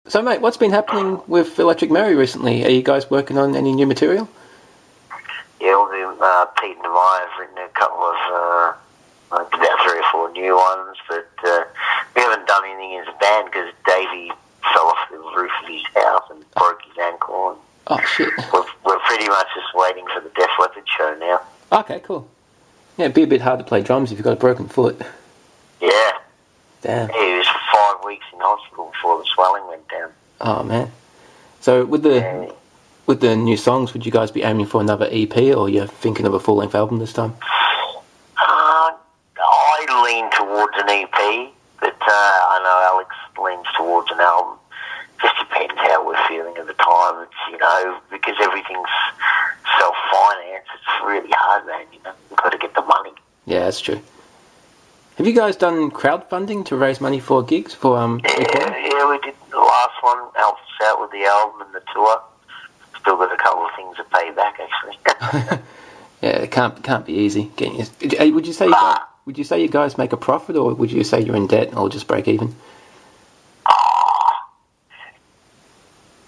So, mate, what's been happening with Electric Mary recently? Are you guys working on any new material? Yeah, Pete and I have written a couple of, about 3 or 4 new ones, but we haven't done anything as a band because Davey fell off the roof of his house and broke his ankle. And oh, shit. We're pretty much just waiting for the Def Leppard show now. Okay, cool. Yeah, it'd be a bit hard to play drums if you've got a broken foot. Yeah. Damn. Yeah, he was 5 weeks in hospital before the swelling went down. Oh, man. So, with the new songs, would you guys be aiming for another EP, or you're thinking of a full-length album this time? I lean towards an EP, but I know Alex leans towards an album. Just depends how we're feeling at the time. It's, because everything's self-financed, it's really hard, man, You've got to get the money. Yeah, that's true. Have you guys done crowdfunding to raise money for gigs, for recording? Yeah, we did the last one, helped us out with the album and the tour. Still got a couple of things to pay back, actually. Yeah, it can't be easy. Would you say you guys make a profit, or would you say you're in debt or just break even?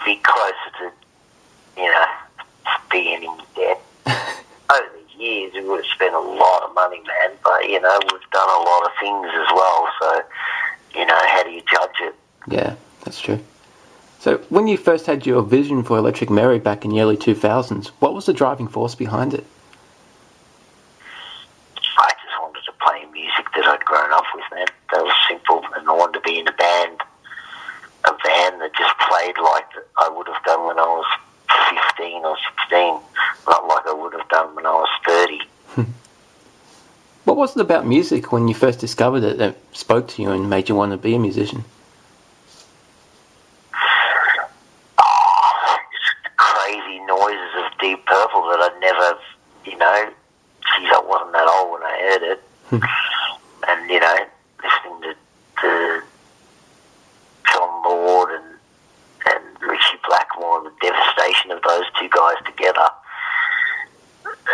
Be closer to, being in debt. Over the years, we would have spent a lot of money, man. But, we've done a lot of things as well. So, how do you judge it? Yeah, that's true. So, when you first had your vision for Electric Mary back in the early 2000s, what was the driving force behind it? I just wanted to play music that I'd grown up with, man. That was simple. And I wanted to be in a band that just played like I would have done when I was 15 or 16, not like I would have done when I was 30. What was it about music when you first discovered it that spoke to you and made you want to be a musician? Crazy noises of Deep Purple that I'd never, I wasn't that old when I heard it. And, listening to John Lord and Richie Blackmore and the devastation of those two guys together,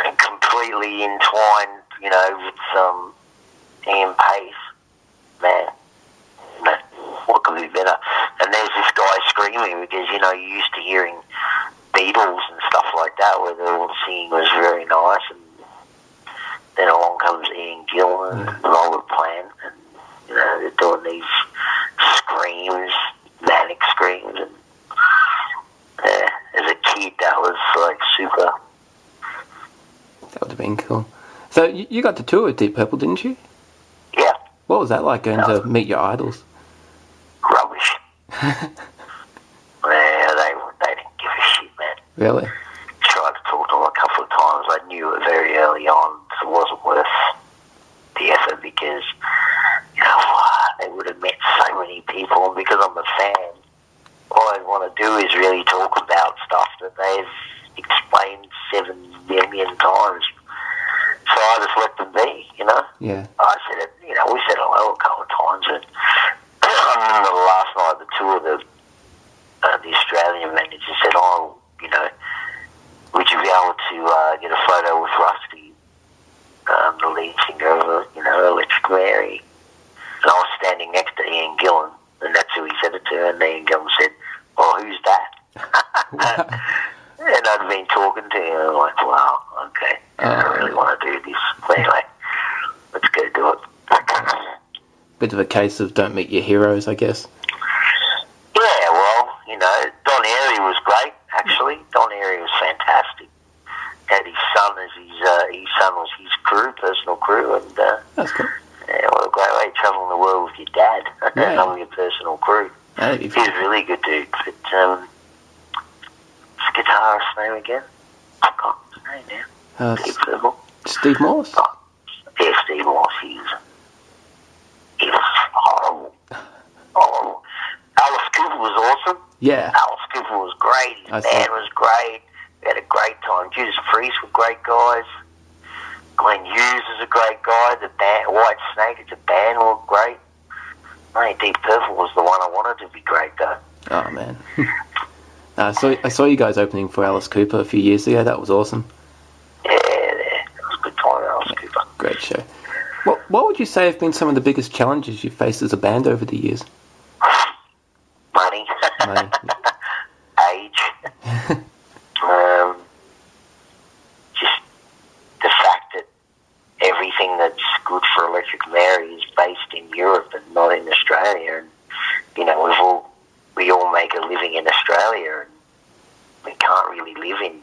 and completely entwined, with Ian Pace, man. What could be better? And there's this guy screaming because, you're used to hearing Beatles and stuff like that where the singing was very nice, and then along comes Ian Gillan and Robert Plant, and, they're doing these screams, manic screams, and as a kid that was like super. That would have been cool. So you got to tour with Deep Purple, didn't you? Yeah. What was that like, going to meet your idols? Rubbish. They didn't give a shit, man. Really? Tried to talk to them a couple of times. I knew it very early on, so it wasn't worth the effort because, they would have met so many people, and because I'm a fan, all I want to do is really talk about stuff that they've explained 7 million times. So I just let them be, Yeah. I said it, we said hello a couple of times, and I remember the last night of the tour, the Australian manager said, would you be able to get a photo with Rusty, the lead singer of, Electric Mary? And I was standing next to Ian Gillan, and that's who he said it to, and Ian Gillan said, well, who's that? And I'd been talking to him, and I'm like, wow, okay, I really want to do this. But anyway, let's go do it. Bit of a case of don't meet your heroes, I guess. Yeah, well, Don Airy was great, actually. Don Airy was fantastic. Had his son as his son was his personal crew, and that's cool. Yeah, what a great way travelling the world with your dad, having your personal crew. That'd be He's a really good dude. But what's the guitarist's name again? I forgot his name now. Deep Purple. Steve Morse? Oh, yeah, Steve Morse. He was horrible. Horrible. Alice Cooper was awesome. Yeah. Alice Cooper was great. His band was great. We had a great time. Judas Priest were great guys. Glenn Hughes is a great guy. The band, White Snake, it's a band, were great. I think Deep Purple was the one I wanted to be great, though. Oh, man. I saw you guys opening for Alice Cooper a few years ago. That was awesome. Yeah, it was a good time, Alice Cooper. Great show. What would you say have been some of the biggest challenges you've faced as a band over the years? Money. money. Age. Just the fact that everything that's good for Electric Mary is based in Europe and not in Australia. And, you know, we all make a living in Australia, and we can't really live in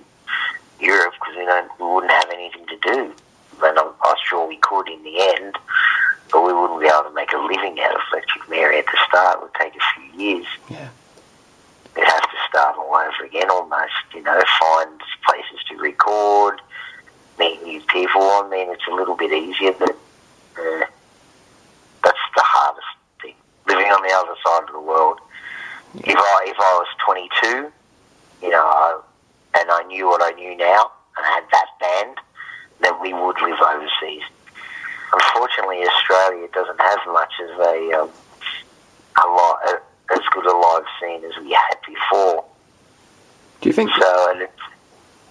Europe because we wouldn't have anything to do. And I'm sure we could in the end, but we wouldn't be able to make a living out of Electric Mary at the start. It would take a few years. Yeah. We'd have to start all over again almost, you know, find places to record, meet new people. I mean, it's a little bit easier, but that's the hardest thing. Living on the other side of the world. Yeah. If I was 22, you know, and I knew what I knew now, and I had that band, then we would live overseas. Unfortunately, Australia doesn't have much of as good a live scene as we had before. Do you think?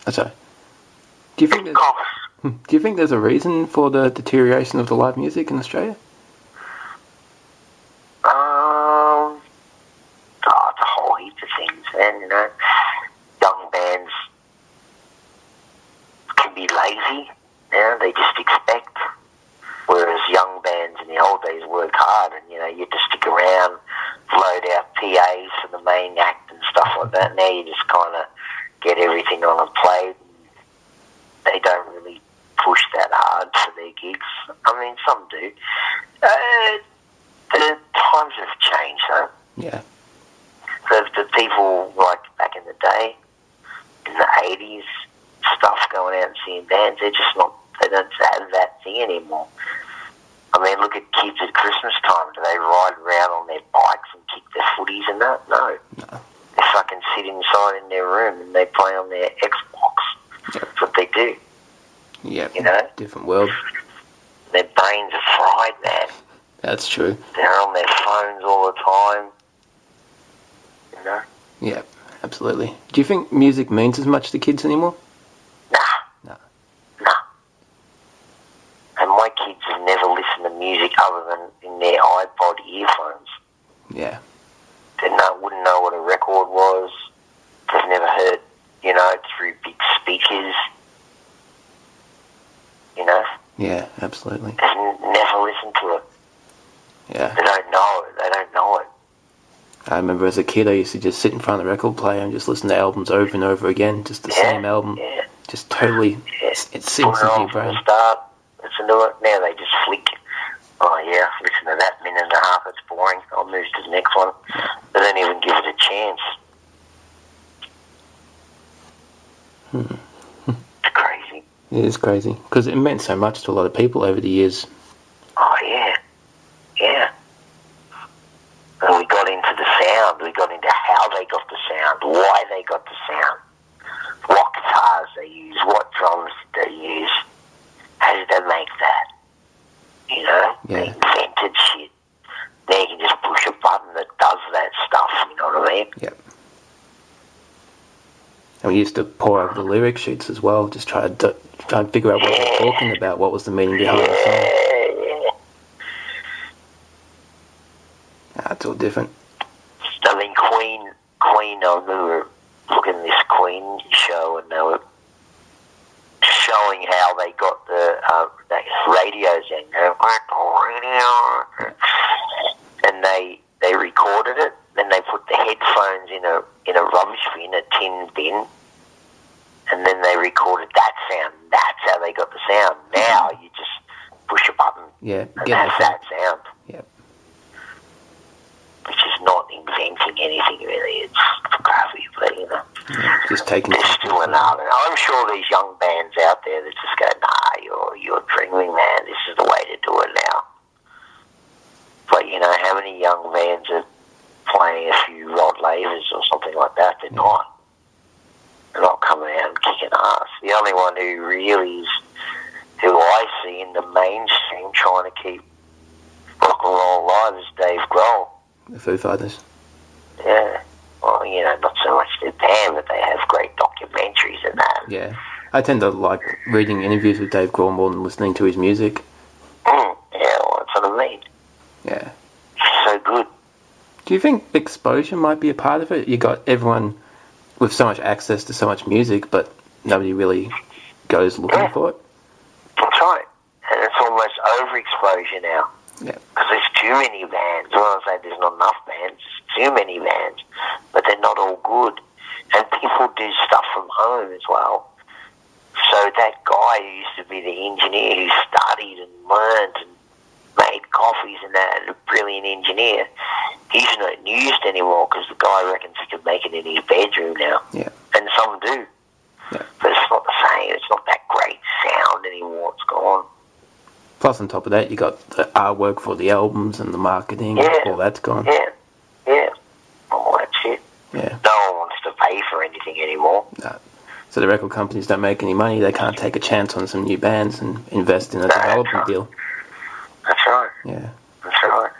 Sorry. Do you think there's a reason for the deterioration of the live music in Australia? It's a whole heap of things, man. You know, young bands can be lazy. You know, they just expect. Whereas young bands in the old days work hard, and you know, you just stick around, load out PAs for the main act and stuff like that. Now you just kind of get everything on a plate. They don't really push that hard for their gigs. I mean, some do. The times have changed, though. Yeah. The people like back in the day, in the 80s, stuff going out and seeing bands, they're just not. They don't have that thing anymore. I mean, look at kids at Christmas time. Do they ride around on their bikes and kick their footies and that? No. They fucking sit inside in their room and they play on their Xbox. Yep. That's what they do. Yeah. You know? Different world. Their brains are fried, man. That's true. They're on their phones all the time. You know? Yeah, absolutely. Do you think music means as much to kids anymore? Nah. And my kids have never listened to music other than in their iPod earphones. Yeah. They wouldn't know what a record was. They've never heard, you know, through big speakers. You know? Yeah, absolutely. They've never listened to it. Yeah. They don't know it. I remember as a kid I used to just sit in front of the record player and just listen to albums over and over again, just the same album. Yeah. Just totally, it sinks into your brain. From the start, listen to it. Now they just flick. Oh yeah, listen to that minute and a half, it's boring. I'll move to the next one. They don't even give it a chance. It's crazy. It is crazy, because it meant so much to a lot of people over the years. Oh yeah. And we got into the sound, we got into how they got the sound, why they got the sound, what guitars they use, what drums they use, how did they make that? You know? Yeah. They invented shit. Now you can just push a button that does that stuff, you know what I mean? Yep. And we used to pour over the lyric sheets as well, just try and figure out what they're talking about, what was the meaning behind the song. Yeah. It's all different. I mean, Queen, I remember looking at this Queen show and they were showing how they got the radios in, and they recorded it, then they put the headphones in a rubbish bin, a tin bin, and then they recorded that sound. That's how they got the sound. Now you just push a button and that's that sound. Yep. Which is not inventing anything really, it's photography, but you know. Yeah, just taking there's still another. I'm sure there's young bands out there that just go, nah, you're dreaming, man, this is the way to do it now. But you know, how many young bands are playing a few Rod Lavers or something like that? They're not. They're not coming out and kicking ass. The only one who really is, who I see in the mainstream trying to keep rock and roll alive is Dave Grohl. The Foo Fighters. Yeah. Well, you know, not so much their band, but they have great documentaries and that. Yeah. I tend to like reading interviews with Dave Grohl more than listening to his music. Yeah, well, that's what I mean. Yeah. He's so good. Do you think exposure might be a part of it? You got everyone with so much access to so much music, but nobody really goes looking for it? That's right. And it's almost overexposure now. Yeah. Because there's too many bands. Well, I say there's not enough bands. There's too many bands. But they're not all good. And people do stuff from home as well. So that guy who used to be the engineer who studied and learned and made coffees and that, a brilliant engineer, he's not used anymore because the guy reckons he could make it in his bedroom now. Yeah. And some do. Yeah. But it's not the same. It's not that great sound anymore. It's gone. Plus, on top of that, you got the artwork for the albums and the marketing. Yeah. All that's gone. Yeah. Yeah. All that shit. Yeah. No one wants to pay for anything anymore. No. So the record companies don't make any money. They can't take a chance on some new bands and invest in a development deal. That's right. Yeah. That's right.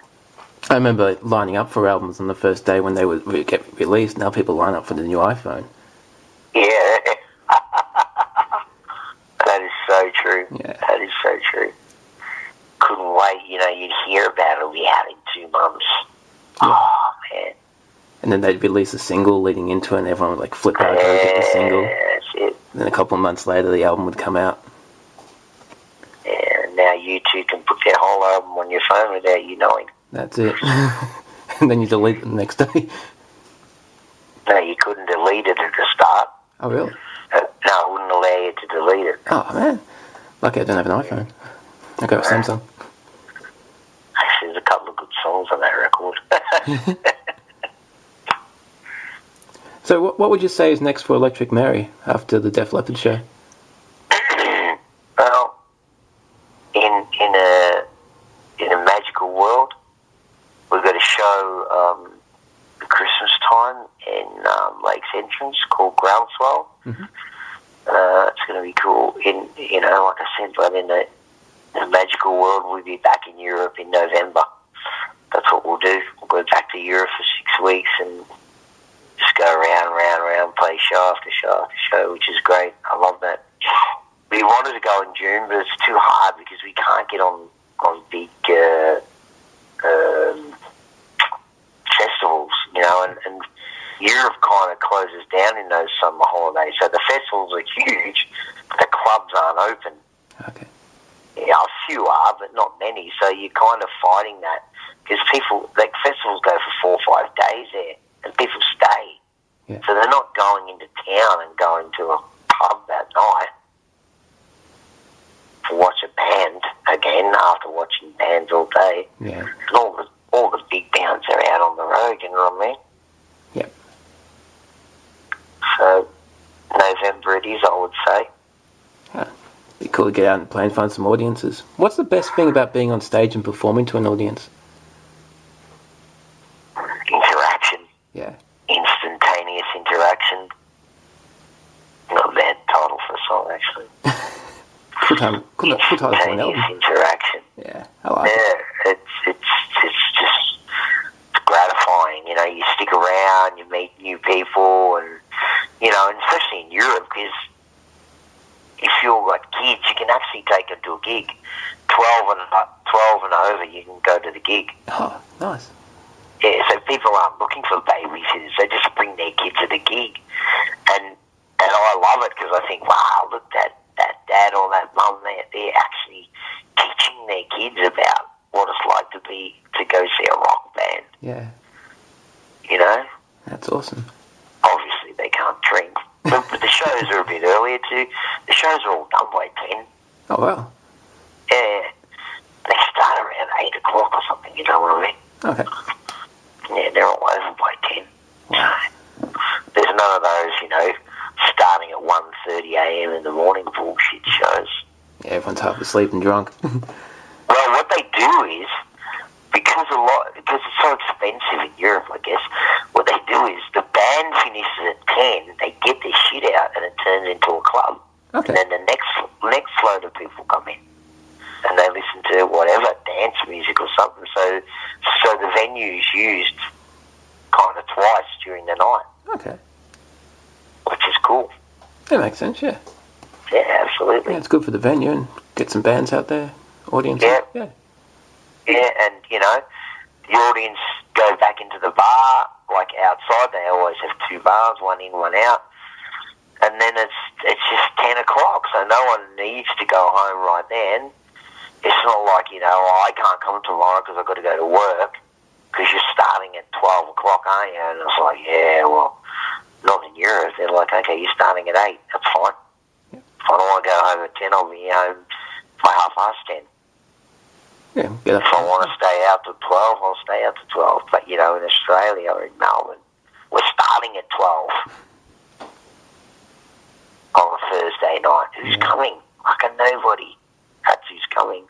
I remember lining up for albums on the first day when they would get released. Now people line up for the new iPhone. Yeah. That is so true. Yeah. That is so true. Couldn't wait. You'd hear about it. It'll be out in 2 months. Yeah. Oh, man. And then they'd release a single leading into it, and everyone would flip out and get the single. That's it. And then a couple of months later, the album would come out. Yeah, and now you two can put their whole album on your phone without you knowing. That's it. And then you delete it the next day. No, you couldn't delete it at the start. Oh, really? No, it wouldn't allow you to delete it. Oh, man. Lucky I don't have an iPhone. I got a Samsung. Actually, there's a couple of good songs on that record. So what would you say is next for Electric Mary after the Def Leppard show? Well, in a magical world, we've got a show at Christmas time in Lakes Entrance called Groundswell. Mm-hmm. It's going to be cool. Like I said, but in a magical world, we'll be back in Europe in November. That's what we'll do. We'll go back to Europe for 6 weeks and just go around, play show after show after show, which is great. I love that. We wanted to go in June, but it's too hard because we can't get on big festivals, and Europe kind of closes down in those summer holidays. So the festivals are huge, but the clubs aren't open. Okay. Yeah, a few are, but not many. So you're kind of fighting that because festivals go for 4 or 5 days there, and people stay. Yeah. So they're not going into town and going to a pub that night to watch a band again after watching bands all day. Yeah. And all the big bands are out on the road, you know what I mean? Yep. So November it is, I would say. Huh. Be cool to get out and play and find some audiences. What's the best thing about being on stage and performing to an audience? Interaction. Yeah. Instantaneous interaction. Not a bad title for a song, actually. Full title for an album. Interaction. Yeah, I like it. Yeah, it's just gratifying. You stick around, you meet new people, and and especially in Europe, because if you've got kids, you can actually take them to a gig. 12 and over, you can go to the gig. Oh, nice. Yeah, so people aren't looking for babysitters. They just bring their kids to the gig. And I love it because I think, wow, look, that dad or that mum, they're actually teaching their kids about what it's like to go see a rock band. Yeah. That's awesome. Obviously, they can't drink. But the shows are a bit earlier, too. The shows are all done by 10. Oh, wow. Yeah. They start around 8 o'clock or something, you know what I mean? Okay. Yeah, they're all over by 10. Wow. There's none of those, starting at 1:30 a.m. in the morning bullshit shows. Yeah, everyone's half asleep and drunk. Well, what they do is, because it's so expensive in Europe, I guess, what they do is the band finishes at 10, they get their shit out and it turns into a club. Okay. And then the next load of people come in and they listen to whatever, dance music or something. So the venue's used kind of twice during the night. Okay. Which is cool. That makes sense, yeah. Yeah, absolutely. Yeah, it's good for the venue and get some bands out there, audience. Yeah. Yeah. Yeah, and, the audience go back back into the bar, like outside. They always have 2 bars, one in, one out. And then it's just 10 o'clock, so no one needs to go home right then. It's not like, I can't come tomorrow because I've got to go to work because you're starting at 12 o'clock, aren't you? And it's like, yeah, well, not in Europe. They're like, okay, you're starting at 8. That's fine. Yep. If I don't want to go home at 10, I'll be home by 10:30. Yeah, if I want to stay out to 12, I'll stay out to 12. But, in Australia or in Melbourne, we're starting at 12 on a Thursday night. Who's coming? Fucking nobody. That's who's coming.